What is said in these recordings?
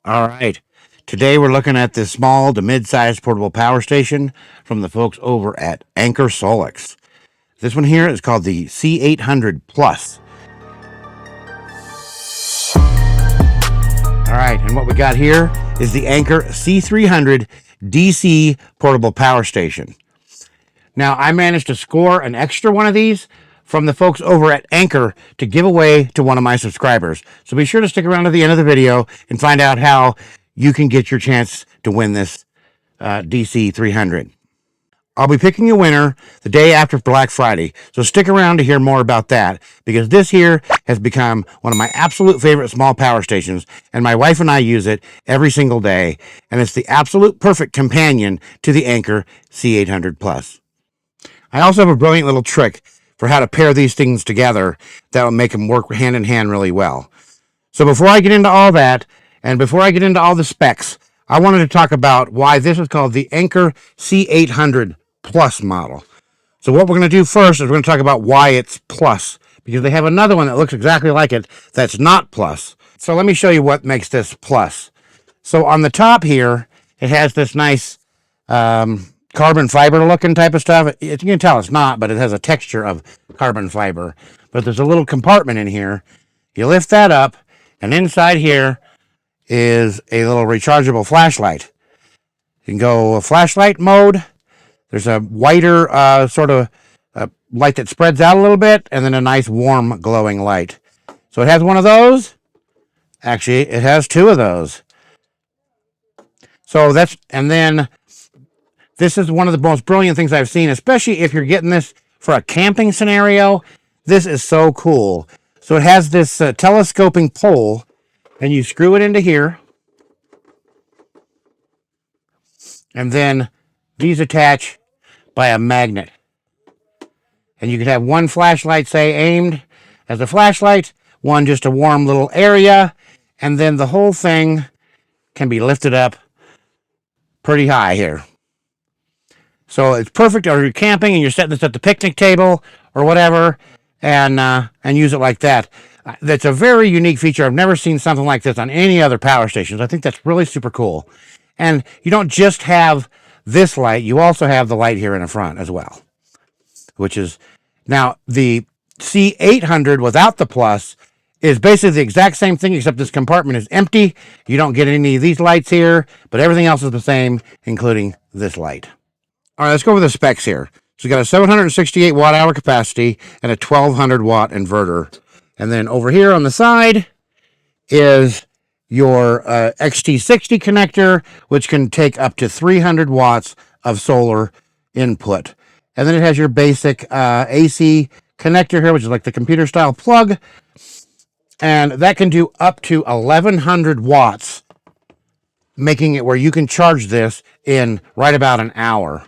All right. Today we're looking at this small to mid-sized portable power station from the folks over at Anker Solix. This one here is called the C800 Plus. All right, and what we got here is the Anker C300 DC portable power station. Now, I managed to score an extra one of these from the folks over at Anker to give away to one of my subscribers. So be sure to stick around to the end of the video and find out how you can get your chance to win this DC 300. I'll be picking a winner the day after Black Friday, so stick around to hear more about that, because this here has become one of my absolute favorite small power stations, and my wife and I use it every single day, and it's the absolute perfect companion to the Anker C800 Plus. I also have a brilliant little trick for how to pair these things together that will make them work hand in hand really well. So before I get into all that, and before I get into all the specs, I wanted to talk about why this is called the Anker C800 Plus model. So what we're going to do first is we're going to talk about why it's Plus, because they have another one that looks exactly like it that's not Plus. So let me show you what makes this Plus. So on the top here, it has this nice carbon fiber looking type of stuff. You can tell it's not, but it has a texture of carbon fiber. But there's a little compartment in here. You lift that up, and inside here is a little rechargeable flashlight. You can go flashlight mode. There's a whiter sort of light that spreads out a little bit, and then a nice warm glowing light. So it has one of those. Actually, it has two of those. So and then this is one of the most brilliant things I've seen, especially if you're getting this for a camping scenario. This is so cool. So it has this telescoping pole, and you screw it into here. And then these attach by a magnet. And you can have one flashlight, say, aimed as a flashlight, one just a warm little area, and then the whole thing can be lifted up pretty high here. So it's perfect if you're camping and you're setting this at the picnic table or whatever, and use it like that. That's a very unique feature. I've never seen something like this on any other power stations. I think that's really super cool. And you don't just have this light, you also have the light here in the front as well, which is, now the C800 without the Plus is basically the exact same thing, except this compartment is empty. You don't get any of these lights here, but everything else is the same, including this light. All right, let's go over the specs here. So we got a 768 watt hour capacity and a 1200 watt inverter. And then over here on the side is your XT60 connector, which can take up to 300 watts of solar input. And then it has your basic AC connector here, which is like the computer style plug. And that can do up to 1100 watts, making it where you can charge this in right about an hour.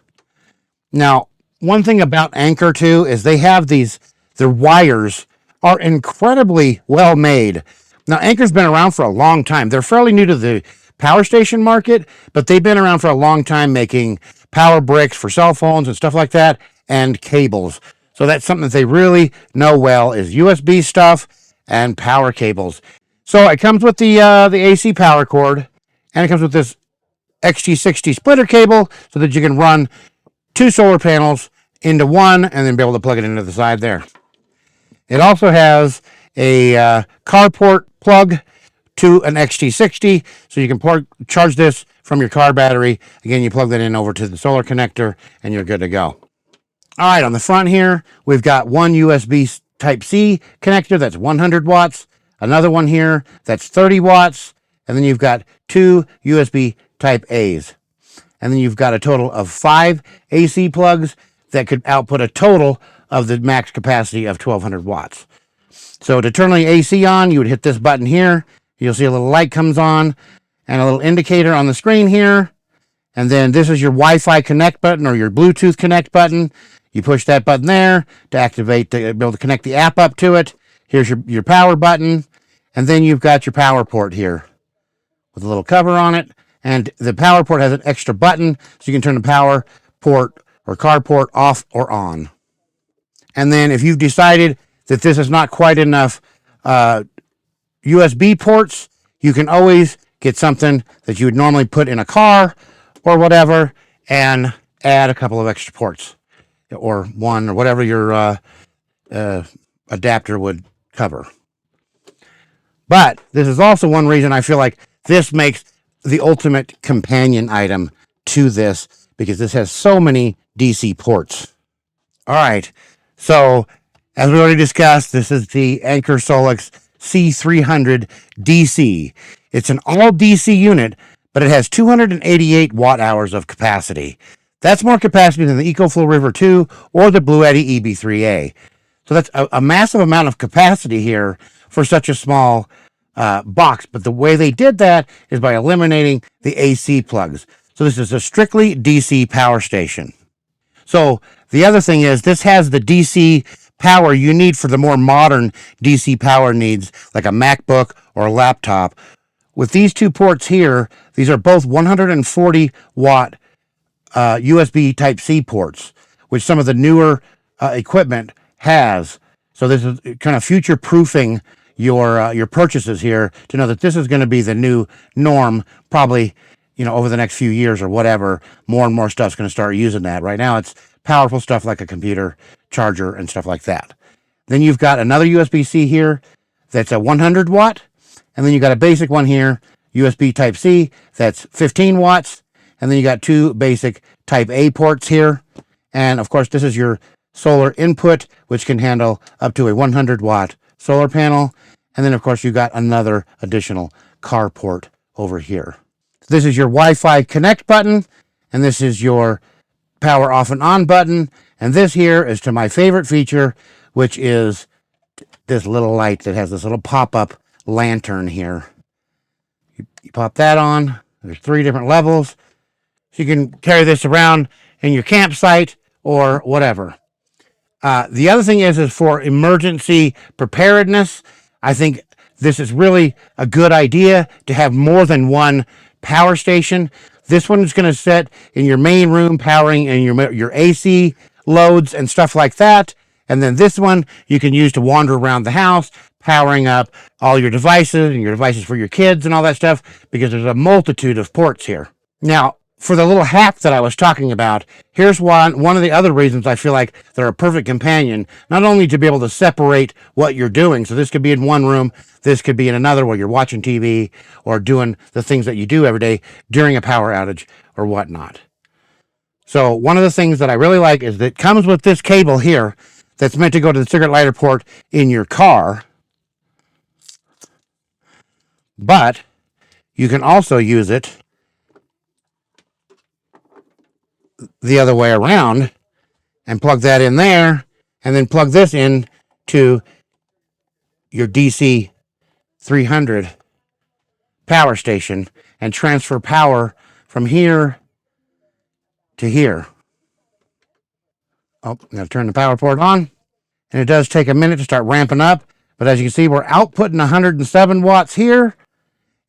Now, one thing about Anker too is they have their wires are incredibly well made. Now, Anker's been around for a long time. They're fairly new to the power station market, but they've been around for a long time making power bricks for cell phones and stuff like that, and cables. So that's something that they really know well, is USB stuff and power cables. So it comes with the AC power cord, and it comes with this XT60 splitter cable so that you can run two solar panels into one and then be able to plug it into the side there. It also has a carport plug to an XT60, so you can charge this from your car battery. Again, you plug that in over to the solar connector, and you're good to go. All right, on the front here, we've got one USB Type-C connector that's 100 watts, another one here that's 30 watts, and then you've got two USB Type-A's. And then you've got a total of 5 AC plugs that could output a total of the max capacity of 1200 watts. So to turn the AC on, you would hit this button here. You'll see a little light comes on and a little indicator on the screen here. And then this is your Wi-Fi connect button or your Bluetooth connect button. You push that button there to activate, to be able to connect the app up to it. Here's your power button. And then you've got your power port here with a little cover on it. And the power port has an extra button, so you can turn the power port or carport off or on. And then if you've decided that this is not quite enough USB ports, you can always get something that you would normally put in a car or whatever and add a couple of extra ports or one or whatever your adapter would cover. But this is also one reason I feel like this makes the ultimate companion item to this, because this has so many DC ports. All right, so as we already discussed, this is the Anker Solix C300 DC. It's an all DC unit, but it has 288 watt hours of capacity. That's more capacity than the EcoFlow River 2 or the Blue Eddy EB3A. So that's a massive amount of capacity here for such a small box. But the way they did that is by eliminating the AC plugs. So this is a strictly DC power station. So the other thing is this has the DC power you need for the more modern DC power needs, like a MacBook or a laptop. With these two ports here, these are both 140 watt USB Type-C ports, which some of the newer equipment has. So this is kind of future-proofing your purchases here, to know that this is going to be the new norm, probably, you know, over the next few years or whatever. More and more stuff's going to start using that. Right now, it's powerful stuff like a computer charger and stuff like that. Then you've got another USB-C here that's a 100 watt, and then you got a basic one here, USB Type-C, that's 15 watts, and then you got two basic Type-A ports here, and of course this is your solar input, which can handle up to a 100 watt solar panel, and then of course you got another additional car port over here. This is your Wi-Fi connect button, and this is your power off and on button, and this here is to my favorite feature, which is this little light that has this little pop-up lantern here. You pop that on. There's 3 different levels, so you can carry this around in your campsite or whatever. The other thing is for emergency preparedness. I think this is really a good idea to have more than one power station. This one is going to sit in your main room, powering in your AC loads and stuff like that. And then this one you can use to wander around the house, powering up all your devices and your devices for your kids and all that stuff, because there's a multitude of ports here. Now, for the little hack that I was talking about, here's one of the other reasons I feel like they're a perfect companion, not only to be able to separate what you're doing, so this could be in one room, this could be in another while you're watching TV or doing the things that you do every day during a power outage or whatnot. So one of the things that I really like is that it comes with this cable here that's meant to go to the cigarette lighter port in your car, but you can also use it the other way around and plug that in there, and then plug this in to your DC 300 power station and transfer power from here to here. Oh, I'm going to turn the power port on, and it does take a minute to start ramping up, but as you can see, we're outputting 107 watts here,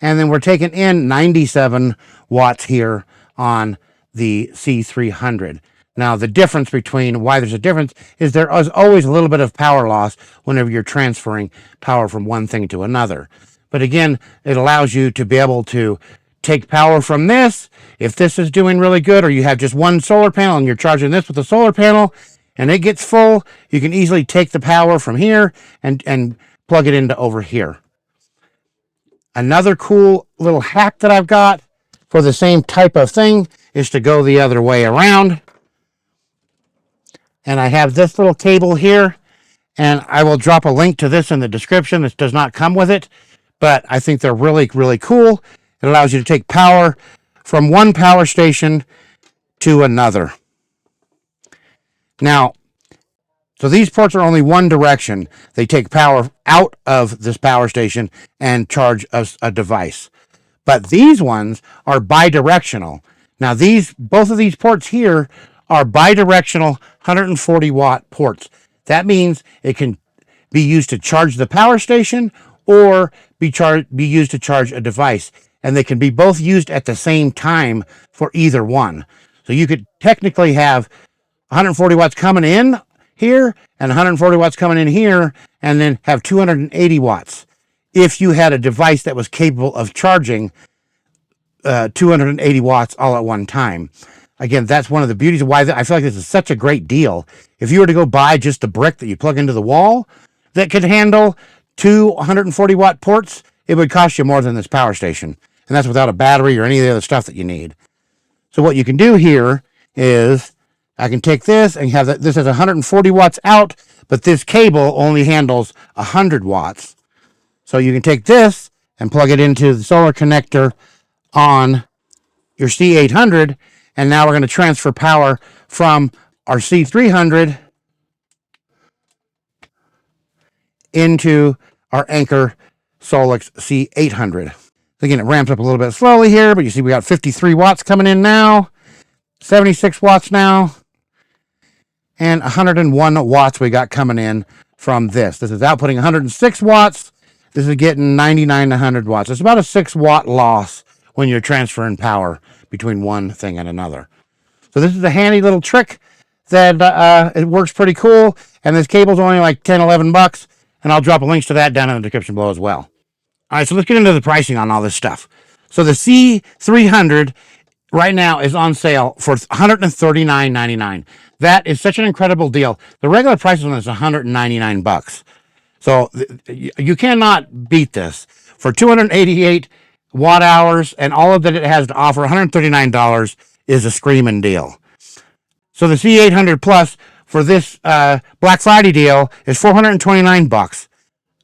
and then we're taking in 97 watts here on the C300. Now, the difference between why there's a difference is there is always a little bit of power loss whenever you're transferring power from one thing to another. But again, it allows you to be able to take power from this, if this is doing really good, or you have just one solar panel and you're charging this with a solar panel and it gets full, you can easily take the power from here and plug it into over here. Another cool little hack that I've got for the same type of thing is to go the other way around. And I have this little cable here, and I will drop a link to this in the description. This does not come with it, but I think they're really, really cool. It allows you to take power from one power station to another. Now, so these ports are only one direction. They take power out of this power station and charge a device. But these ones are bidirectional. Now, both of these ports here are bidirectional 140 watt ports. That means it can be used to charge the power station or be used to charge a device. And they can be both used at the same time for either one. So you could technically have 140 watts coming in here and 140 watts coming in here, and then have 280 watts if you had a device that was capable of charging 280 watts all at one time. Again, that's one of the beauties of why I feel like this is such a great deal. If you were to go buy just a brick that you plug into the wall that could handle 240 watt ports, it would cost you more than this power station. And that's without a battery or any of the other stuff that you need. So what you can do here is I can take this and have that. This has 140 watts out, but this cable only handles 100 watts. So you can take this and plug it into the solar connector on your C800, and now we're going to transfer power from our C300 into our Anker Solix C800. Again, it ramps up a little bit slowly here, but you see we got 53 watts coming in now, 76 watts now, and 101 watts we got coming in from this. This is outputting 106 watts. This is getting 99 to 100 watts. It's about a 6 watt loss when you're transferring power between one thing and another. So this is a handy little trick that it works pretty cool. And this cable's only like 10, 11 bucks. And I'll drop links to that down in the description below as well. All right, so let's get into the pricing on all this stuff. So the C300 right now is on sale for $139.99. That is such an incredible deal. The regular price on this is $199 bucks. So you cannot beat this. For 288 watt hours and all of that it has to offer, $139 is a screaming deal. So the C800 Plus for this Black Friday deal is $429 bucks.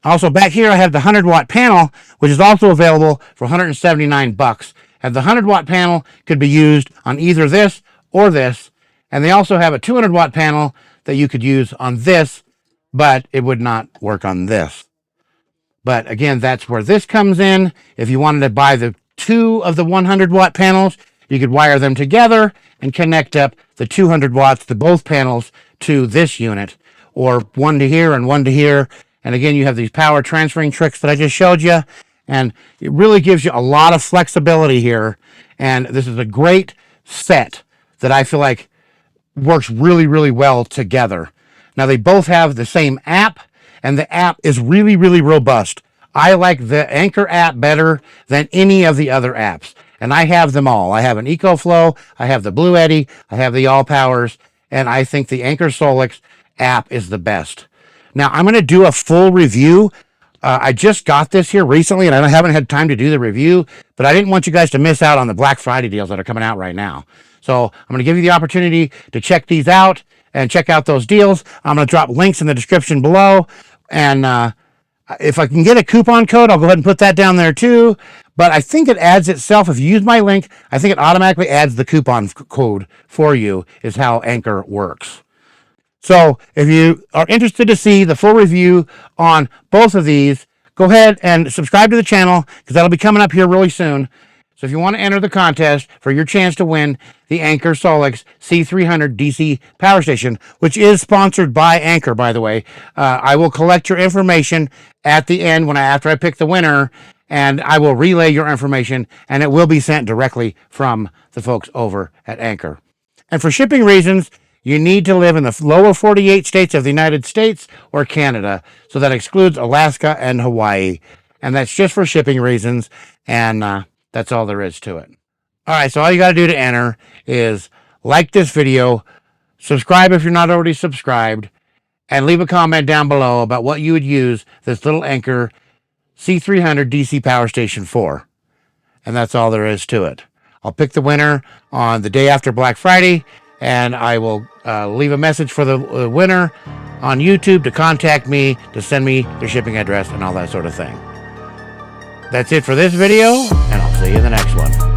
Also back here I have the 100 watt panel, which is also available for 179 bucks. And the 100 watt panel could be used on either this or this. And they also have a 200 watt panel that you could use on this, but it would not work on this. But again, that's where this comes in. If you wanted to buy the two of the 100 watt panels, you could wire them together and connect up the 200 watts to both panels to this unit, or one to here and one to here. And again, you have these power transferring tricks that I just showed you, and it really gives you a lot of flexibility here. And this is a great set that I feel like works really, really well together. Now, they both have the same app, and the app is really, really robust. I like the Anker app better than any of the other apps, and I have them all. I have an EcoFlow, I have the Blue Eddy, I have the All Powers, and I think the Anker Solix app is the best. Now, I'm going to do a full review. I just got this here recently, and I haven't had time to do the review, but I didn't want you guys to miss out on the Black Friday deals that are coming out right now. So I'm going to give you the opportunity to check these out and check out those deals. I'm going to drop links in the description below, and if I can get a coupon code, I'll go ahead and put that down there too. But I think it adds itself. If you use my link, I think it automatically adds the coupon code for you, is how Anker works. So if you are interested to see the full review on both of these, go ahead and subscribe to the channel, because that'll be coming up here really soon. So if you want to enter the contest for your chance to win the Anker Solix C300 DC power station, which is sponsored by Anker, by the way, I will collect your information at the end after I pick the winner, and I will relay your information, and it will be sent directly from the folks over at Anker. And for shipping reasons, you need to live in the lower 48 states of the United States or Canada. So that excludes Alaska and Hawaii. And that's just for shipping reasons. And that's all there is to it. All right, so all you got to do to enter is like this video, subscribe if you're not already subscribed, and leave a comment down below about what you would use this little Anker C300 DC power station for. And that's all there is to it. I'll pick the winner on the day after Black Friday, and I will leave a message for the winner on YouTube to contact me, to send me their shipping address and all that sort of thing. That's it for this video, and I'll see you in the next one.